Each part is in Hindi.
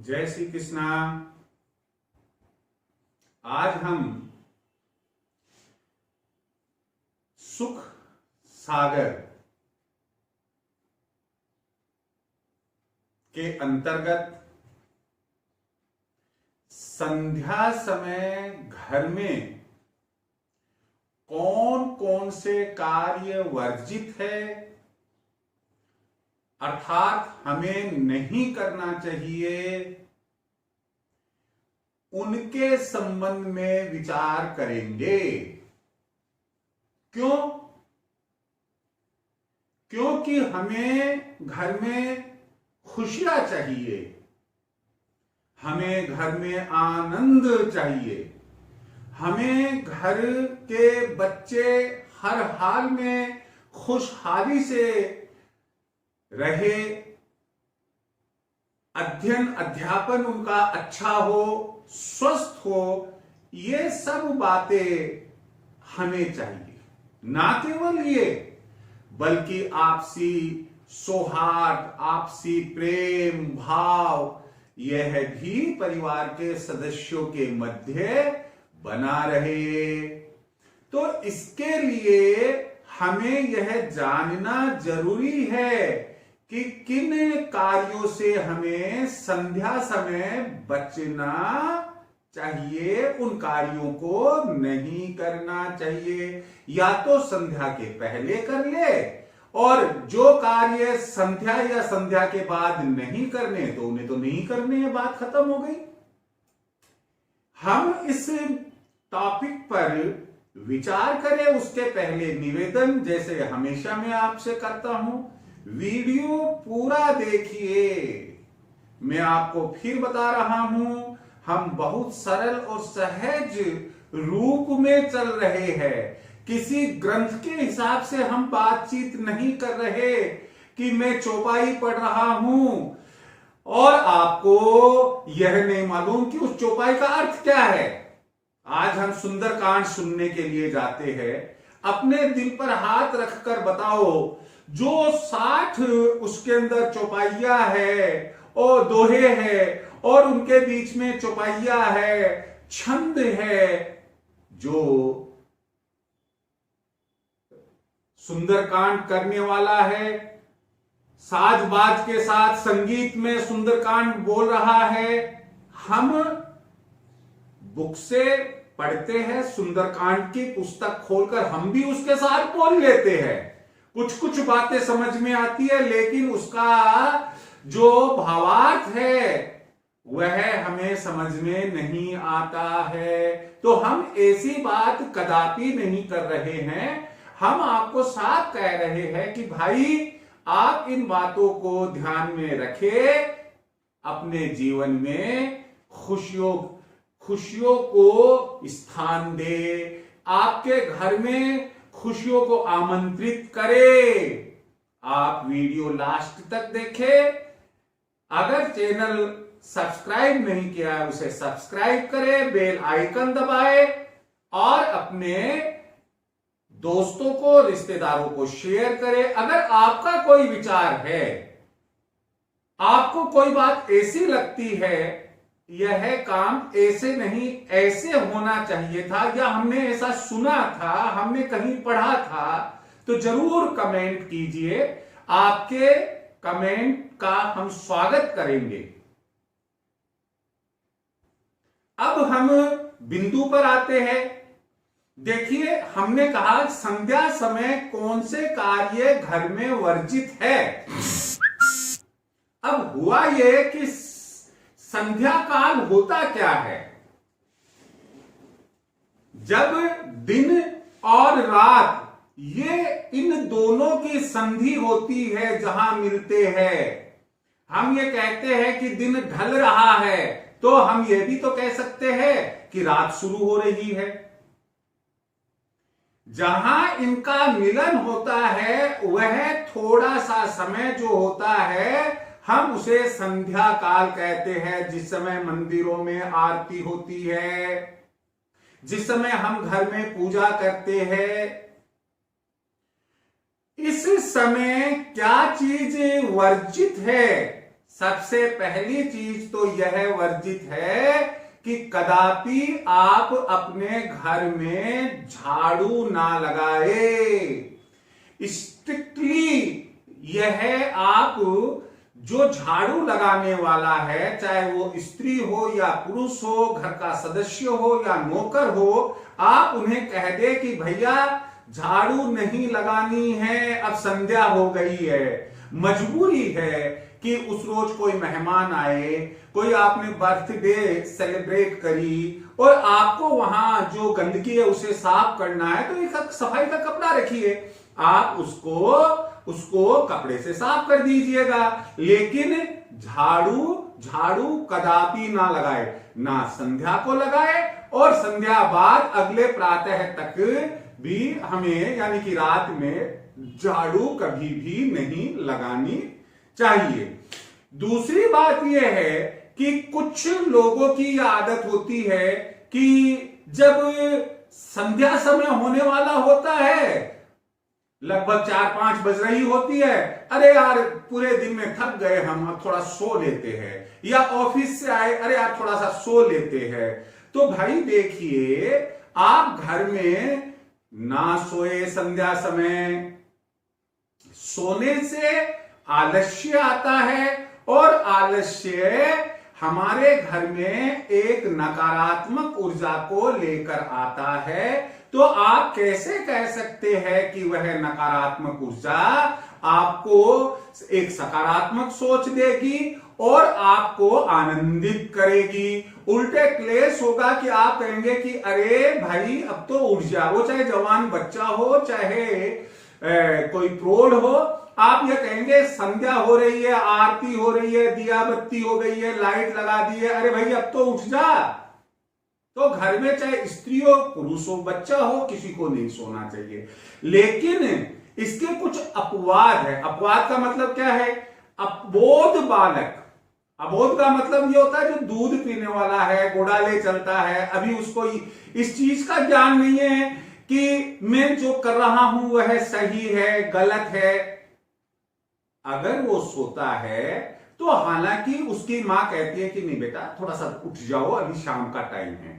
जय श्री कृष्णा। आज हम सुख सागर के अंतर्गत संध्या समय घर में कौन कौन से कार्य वर्जित है, अर्थात हमें नहीं करना चाहिए, उनके संबंध में विचार करेंगे। क्यों? क्योंकि हमें घर में खुशियां चाहिए, हमें घर में आनंद चाहिए, हमें घर के बच्चे हर हाल में खुशहाली से रहे, अध्ययन अध्यापन उनका अच्छा हो, स्वस्थ हो, ये सब बातें हमें चाहिए। ना केवल ये, बल्कि आपसी सौहार्द, आपसी प्रेम भाव, यह भी परिवार के सदस्यों के मध्य बना रहे। तो इसके लिए हमें यह जानना जरूरी है कि किन कार्यों से हमें संध्या समय बचना चाहिए, उन कार्यों को नहीं करना चाहिए। या तो संध्या के पहले कर ले, और जो कार्य संध्या या संध्या के बाद नहीं करने तो उन्हें तो नहीं करने, बात खत्म हो गई। हम इस टॉपिक पर विचार करें उसके पहले निवेदन, जैसे हमेशा मैं आपसे करता हूं, वीडियो पूरा देखिए। मैं आपको फिर बता रहा हूं, हम बहुत सरल और सहज रूप में चल रहे हैं। किसी ग्रंथ के हिसाब से हम बातचीत नहीं कर रहे कि मैं चौपाई पढ़ रहा हूं और आपको यह नहीं मालूम कि उस चौपाई का अर्थ क्या है। आज हम सुंदरकांड सुनने के लिए जाते हैं। अपने दिल पर हाथ रखकर बताओ, जो 60 उसके अंदर चौपाइया है और दोहे है और उनके बीच में चौपाइया है, छंद है, जो सुंदरकांड करने वाला है, साज बाज के साथ संगीत में सुंदरकांड बोल रहा है। हम बुक से पढ़ते हैं, सुंदरकांड की पुस्तक खोलकर हम भी उसके साथ बोल लेते हैं। कुछ कुछ बातें समझ में आती है, लेकिन उसका जो भावार्थ है वह हमें समझ में नहीं आता है। तो हम ऐसी बात कदापि नहीं कर रहे हैं। हम आपको साफ कह रहे हैं कि भाई आप इन बातों को ध्यान में रखें, अपने जीवन में खुशियों को स्थान दे, आपके घर में खुशियों को आमंत्रित करें। आप वीडियो लास्ट तक देखें। अगर चैनल सब्सक्राइब नहीं किया है उसे सब्सक्राइब करें, बेल आइकन दबाएं और अपने दोस्तों को, रिश्तेदारों को शेयर करें। अगर आपका कोई विचार है, आपको कोई बात ऐसी लगती है, यह काम ऐसे नहीं ऐसे होना चाहिए था, या हमने ऐसा सुना था, हमने कहीं पढ़ा था, तो जरूर कमेंट कीजिए। आपके कमेंट का हम स्वागत करेंगे। अब हम बिंदु पर आते हैं। देखिए, हमने कहा संध्या समय कौन से कार्य घर में वर्जित है। अब हुआ यह कि संध्या काल होता क्या है? जब दिन और रात ये इन दोनों की संधि होती है, जहां मिलते हैं। हम ये कहते हैं कि दिन ढल रहा है, तो हम ये भी तो कह सकते हैं कि रात शुरू हो रही है। जहां इनका मिलन होता है, वह थोड़ा सा समय जो होता है, हम उसे संध्या काल कहते हैं। जिस समय मंदिरों में आरती होती है, जिस समय हम घर में पूजा करते हैं, इस समय क्या चीज वर्जित है? सबसे पहली चीज तो यह वर्जित है कि कदापि आप अपने घर में झाड़ू ना लगाए। स्ट्रिक्टली यह आप जो झाड़ू लगाने वाला है, चाहे वो स्त्री हो या पुरुष हो, घर का सदस्य हो या नौकर हो, आप उन्हें कह दे कि भैया झाड़ू नहीं लगानी है, अब संध्या हो गई है। मजबूरी है कि उस रोज कोई मेहमान आए, कोई आपने बर्थडे सेलिब्रेट करी और आपको वहां जो गंदगी है उसे साफ करना है, तो एक सफाई का कपड़ा रखिए, आप उसको कपड़े से साफ कर दीजिएगा। लेकिन झाड़ू कदापि ना लगाए, ना संध्या को लगाए और संध्या बाद अगले प्रातः तक भी हमें यानी कि रात में झाड़ू कभी भी नहीं लगानी चाहिए। दूसरी बात यह है कि कुछ लोगों की यह आदत होती है कि जब संध्या समय होने वाला होता है, लगभग 4-5 बज रही होती है, अरे यार पूरे दिन में थक गए हम, अब थोड़ा सो लेते हैं, या ऑफिस से आए, अरे यार थोड़ा सा सो लेते हैं। तो भाई देखिए, आप घर में ना सोए संध्या समय, सोने से आलस्य आता है और आलस्य हमारे घर में एक नकारात्मक ऊर्जा को लेकर आता है। तो आप कैसे कह सकते हैं कि वह नकारात्मक ऊर्जा आपको एक सकारात्मक सोच देगी और आपको आनंदित करेगी? उल्टे क्लेश होगा कि आप कहेंगे कि अरे भाई अब तो उठ जाओ, वो चाहे जवान बच्चा हो, चाहे कोई प्रौढ़ हो, आप ये कहेंगे संध्या हो रही है, आरती हो रही है, दिया बत्ती हो गई है, लाइट लगा दी है, अरे भाई अब तो उठ जा। तो घर में चाहे स्त्री हो, पुरुष हो, बच्चा हो, किसी को नहीं सोना चाहिए। लेकिन इसके कुछ अपवाद है। अपवाद का मतलब क्या है? अबोध बालक, अबोध का मतलब ये होता है जो दूध पीने वाला है, गोडाले चलता है, अभी उसको इस चीज का ज्ञान नहीं है कि मैं जो कर रहा हूं वह सही है गलत है। अगर वो सोता है तो हालांकि उसकी मां कहती है कि नहीं बेटा थोड़ा सा उठ जाओ, अभी शाम का टाइम है,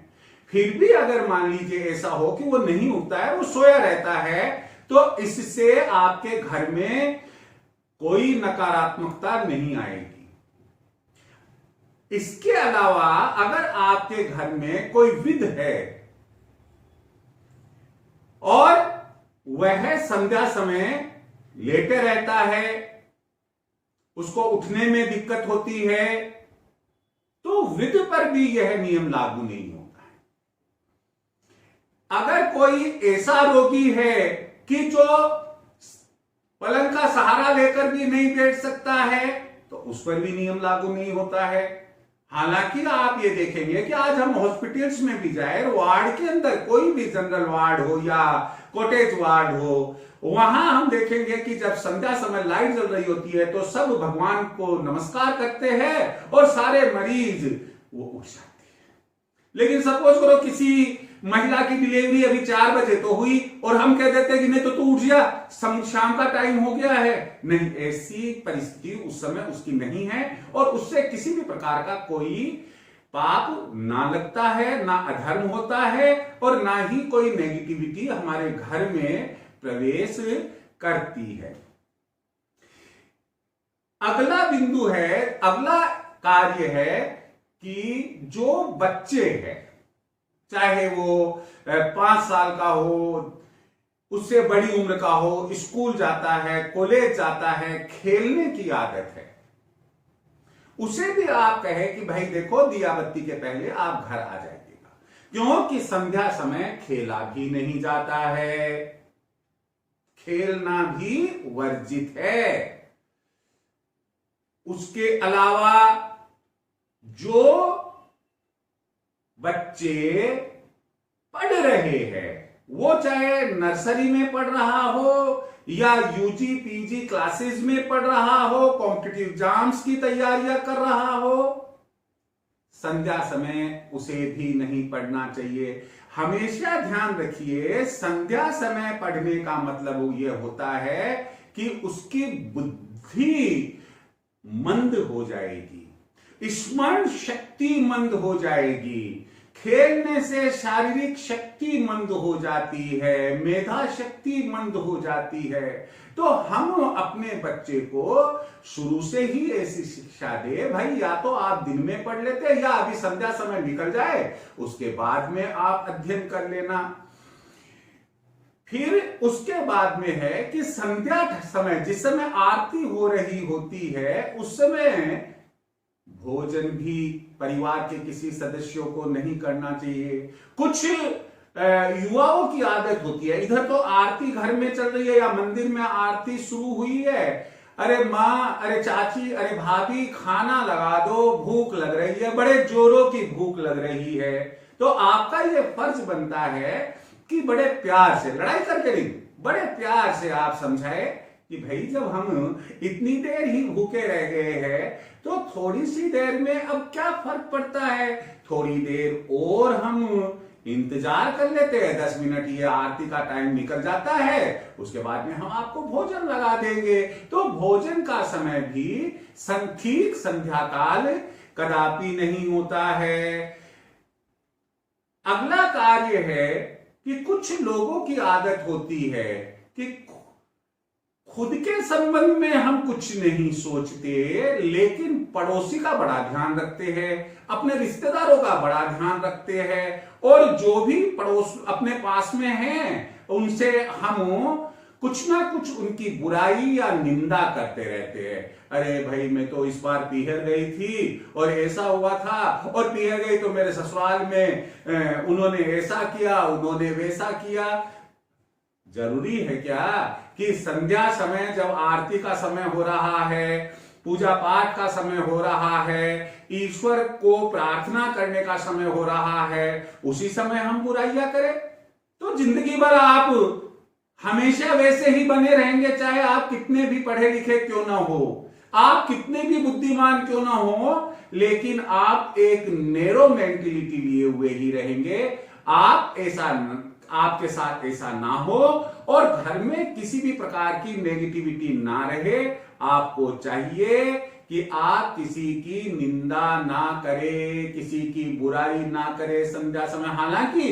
फिर भी अगर मान लीजिए ऐसा हो कि वो नहीं उठता है, वो सोया रहता है, तो इससे आपके घर में कोई नकारात्मकता नहीं आएगी। इसके अलावा अगर आपके घर में कोई विध है और वह संध्या समय लेटे रहता है, उसको उठने में दिक्कत होती है, तो विध पर भी यह नियम लागू नहीं होता है। अगर कोई ऐसा रोगी है कि जो पलंग का सहारा लेकर भी नहीं बैठ सकता है, तो उस पर भी नियम लागू नहीं होता है। हालांकि आप ये देखेंगे कि आज हम हॉस्पिटल्स में भी जाए, वार्ड के अंदर कोई भी जनरल वार्ड हो या कॉटेज वार्ड हो, वहां हम देखेंगे कि जब संध्या समय लाइट जल रही होती है तो सब भगवान को नमस्कार करते हैं और सारे मरीज वो उठ जाते हैं। लेकिन सपोज करो किसी महिला की डिलीवरी अभी 4 बजे तो हुई और हम कह देते हैं कि नहीं तो तू उठ जा, शाम का टाइम हो गया है। नहीं, ऐसी परिस्थिति उस समय उसकी नहीं है और उससे किसी भी प्रकार का कोई पाप ना लगता है, ना अधर्म होता है और ना ही कोई नेगेटिविटी हमारे घर में प्रवेश करती है। अगला बिंदु है, अगला कार्य है कि जो बच्चे हैं, चाहे वो 5 साल का हो, उससे बड़ी उम्र का हो, स्कूल जाता है, कॉलेज जाता है, खेलने की आदत है, उसे भी आप कहें कि भाई देखो दिया बत्ती के पहले आप घर आ जाइएगा, क्योंकि संध्या समय खेला भी नहीं जाता है, खेलना भी वर्जित है। उसके अलावा जो बच्चे पढ़ रहे हैं, वो चाहे नर्सरी में पढ़ रहा हो या यूजी पीजी क्लासेस में पढ़ रहा हो, कॉम्पिटिटिव एग्जाम्स की तैयारियां कर रहा हो, संध्या समय उसे भी नहीं पढ़ना चाहिए। हमेशा ध्यान रखिए, संध्या समय पढ़ने का मतलब यह होता है कि उसकी बुद्धि मंद हो जाएगी, स्मरण शक्ति मंद हो जाएगी, खेलने से शारीरिक शक्ति मंद हो जाती है, मेधा शक्ति मंद हो जाती है। तो हम अपने बच्चे को शुरू से ही ऐसी शिक्षा दे, भाई या तो आप दिन में पढ़ लेते या अभी संध्या समय निकल जाए उसके बाद में आप अध्ययन कर लेना। फिर उसके बाद में है कि संध्या समय, जिस समय आरती हो रही होती है, उस समय भोजन भी परिवार के किसी सदस्यों को नहीं करना चाहिए। कुछ युवाओं की आदत होती है, इधर तो आरती घर में चल रही है या मंदिर में आरती शुरू हुई है, अरे माँ, अरे चाची, अरे भाभी, खाना लगा दो, भूख लग रही है, बड़े जोरों की भूख लग रही है। तो आपका ये फर्ज बनता है कि बड़े प्यार से, लड़ाई करके नहीं, बड़े प्यार से आप समझाए कि भाई जब हम इतनी देर ही भूखे रह गए हैं तो थोड़ी सी देर में अब क्या फर्क पड़ता है, थोड़ी देर और हम इंतजार कर लेते हैं, 10 मिनट ये आरती का टाइम निकल जाता है, उसके बाद में हम आपको भोजन लगा देंगे। तो भोजन का समय भी ठीक संध्या काल कदापि नहीं होता है। अगला कार्य है कि कुछ लोगों की आदत होती है कि खुद के संबंध में हम कुछ नहीं सोचते, लेकिन पड़ोसी का बड़ा ध्यान रखते हैं, अपने रिश्तेदारों का बड़ा ध्यान रखते हैं, और जो भी पड़ोस अपने पास में हैं उनसे हम कुछ ना कुछ उनकी बुराई या निंदा करते रहते हैं। अरे भाई मैं तो इस बार पीहर गई थी और ऐसा हुआ था, और पीहर गई तो मेरे ससुराल में उन्होंने ऐसा किया, उन्होंने वैसा किया। जरूरी है क्या कि संध्या समय जब आरती का समय हो रहा है, पूजा पाठ का समय हो रहा है, ईश्वर को प्रार्थना करने का समय हो रहा है, उसी समय हम बुराइयां करें? तो जिंदगी भर आप हमेशा वैसे ही बने रहेंगे, चाहे आप कितने भी पढ़े लिखे क्यों ना हो, आप कितने भी बुद्धिमान क्यों ना हो, लेकिन आप एक नैरो मेंटेलिटी लिए हुए ही रहेंगे। आप ऐसा, आपके साथ ऐसा ना हो और घर में किसी भी प्रकार की नेगेटिविटी ना रहे। आपको चाहिए कि आप किसी की निंदा ना करें, किसी की बुराई ना करें संध्या समय। हालांकि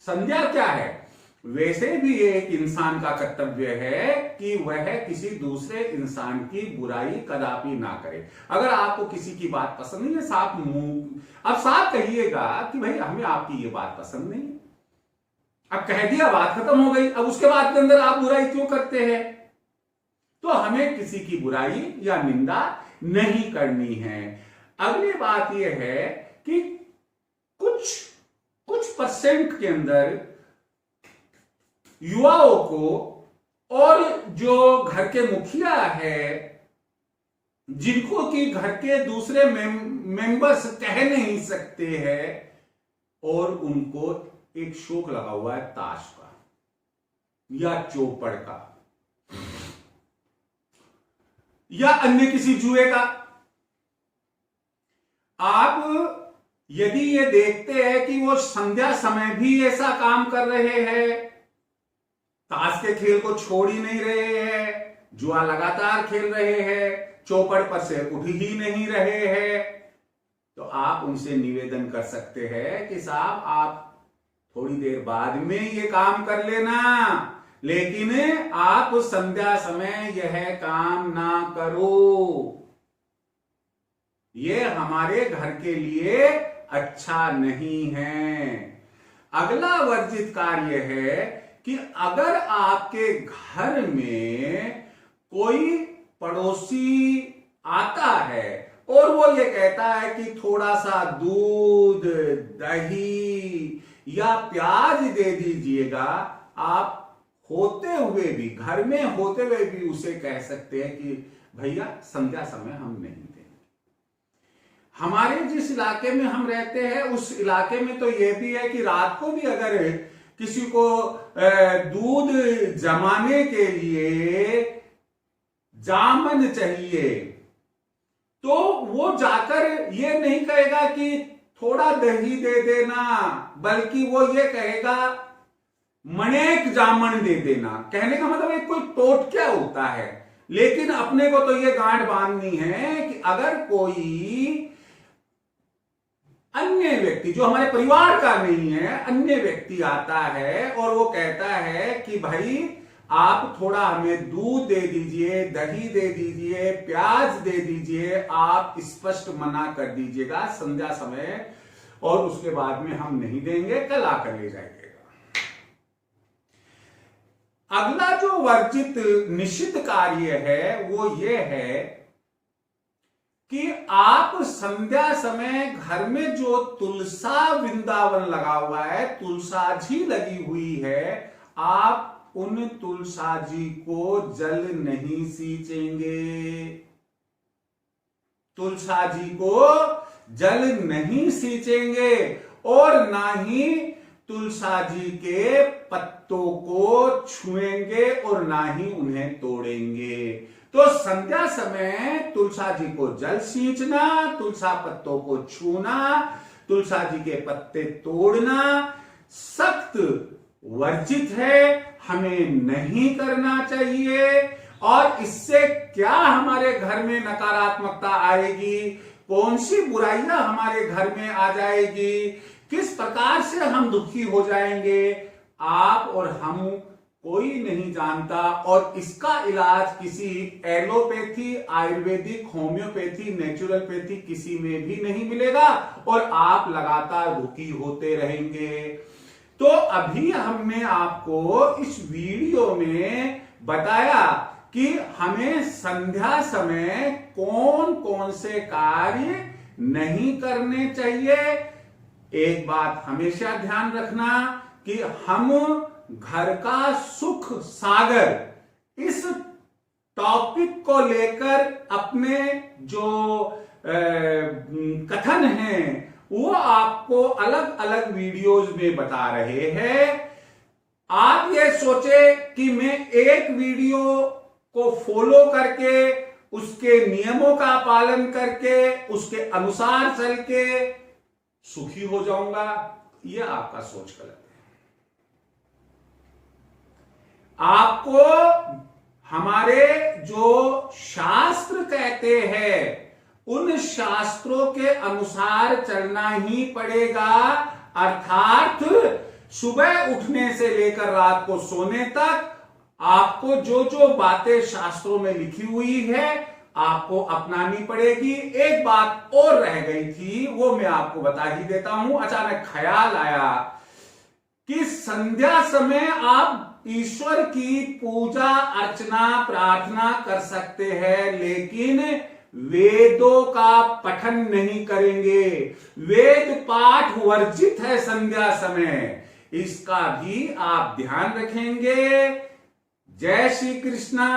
संध्या क्या है, वैसे भी एक इंसान का कर्तव्य है कि वह किसी दूसरे इंसान की बुराई कदापि ना करे। अगर आपको किसी की बात पसंद नहीं है, साफ मुंह अब साफ कहिएगा कि भाई हमें आपकी ये बात पसंद नहीं है। अब कह दिया, बात खत्म हो गई। अब उसके बाद के अंदर आप बुराई क्यों करते हैं? तो हमें किसी की बुराई या निंदा नहीं करनी है। अगली बात यह है कि कुछ परसेंट के अंदर युवाओं को, और जो घर के मुखिया है, जिनको कि घर के दूसरे मेंबर्स कह नहीं सकते हैं, और उनको एक शौक लगा हुआ है ताश का या चौपड़ का या अन्य किसी जुए का। आप यदि ये देखते हैं कि वो संध्या समय भी ऐसा काम कर रहे हैं, ताश के खेल को छोड़ ही नहीं रहे हैं, जुआ लगातार खेल रहे हैं, चौपड़ पर से उठ ही नहीं रहे हैं, तो आप उनसे निवेदन कर सकते हैं कि साहब आप थोड़ी देर बाद में ये काम कर लेना, लेकिन आप संध्या समय यह काम ना करो, ये हमारे घर के लिए अच्छा नहीं है। अगला वर्जित कार्य है कि अगर आपके घर में कोई पड़ोसी आता है और वो ये कहता है कि थोड़ा सा दूध, दही या प्याज दे दीजिएगा, आप होते हुए भी, घर में होते हुए भी उसे कह सकते हैं कि भैया संध्या समय हम नहीं देंगे। हमारे जिस इलाके में हम रहते हैं उस इलाके में तो यह भी है कि रात को भी अगर किसी को दूध जमाने के लिए जामन चाहिए तो वो जाकर ये नहीं कहेगा कि थोड़ा दही दे देना, बल्कि वो ये कहेगा मणेक जामन दे देना। कहने का मतलब एक कोई टोटका होता है, लेकिन अपने को तो ये गांठ बांधनी है कि अगर कोई अन्य व्यक्ति जो हमारे परिवार का नहीं है, अन्य व्यक्ति आता है और वो कहता है कि भाई आप थोड़ा हमें दूध दे दीजिए, दही दे दीजिए, प्याज दे दीजिए, आप स्पष्ट मना कर दीजिएगा संध्या समय, और उसके बाद में हम नहीं देंगे, कल आकर ले जाएंगे। अगला जो वर्जित निषिद्ध कार्य है वो ये है कि आप संध्या समय घर में जो तुलसा वृंदावन लगा हुआ है, तुलसाजी लगी हुई है, आप उन तुलसाजी को जल नहीं सींचेंगे, तुलसाजी को जल नहीं सींचेंगे और ना ही तुलसाजी के पत्तों को छुएंगे और ना ही उन्हें तोड़ेंगे। तो संध्या समय तुलसाजी को जल सींचना, तुलसा पत्तों को छूना, तुलसाजी के पत्ते तोड़ना सख्त वर्जित है, हमें नहीं करना चाहिए। और इससे क्या हमारे घर में नकारात्मकता आएगी, कौन सी बुराइयां हमारे घर में आ जाएगी, किस प्रकार से हम दुखी हो जाएंगे, आप और हम कोई नहीं जानता। और इसका इलाज किसी एलोपैथी, आयुर्वेदिक, होम्योपैथी, नेचुरलपैथी किसी में भी नहीं मिलेगा और आप लगातार दुखी होते रहेंगे। तो अभी हमने आपको इस वीडियो में बताया कि हमें संध्या समय कौन कौन से कार्य नहीं करने चाहिए। एक बात हमेशा ध्यान रखना कि हम घर का सुख सागर इस टॉपिक को लेकर अपने जो कथन हैं वो आपको अलग अलग वीडियोज में बता रहे हैं। आप ये सोचे कि मैं एक वीडियो को फॉलो करके, उसके नियमों का पालन करके, उसके अनुसार चल के सुखी हो जाऊंगा, यह आपका सोच गलत है। आपको हमारे जो शास्त्र कहते हैं उन शास्त्रों के अनुसार चलना ही पड़ेगा। अर्थात सुबह उठने से लेकर रात को सोने तक आपको जो जो बातें शास्त्रों में लिखी हुई है आपको अपनानी पड़ेगी। एक बात और रह गई थी, वो मैं आपको बता ही देता हूं। अचानक ख्याल आया कि संध्या समय आप ईश्वर की पूजा अर्चना प्रार्थना कर सकते हैं, लेकिन वेदों का पठन नहीं करेंगे। वेद पाठ वर्जित है संध्या समय, इसका भी आप ध्यान रखेंगे। जय श्री कृष्णा।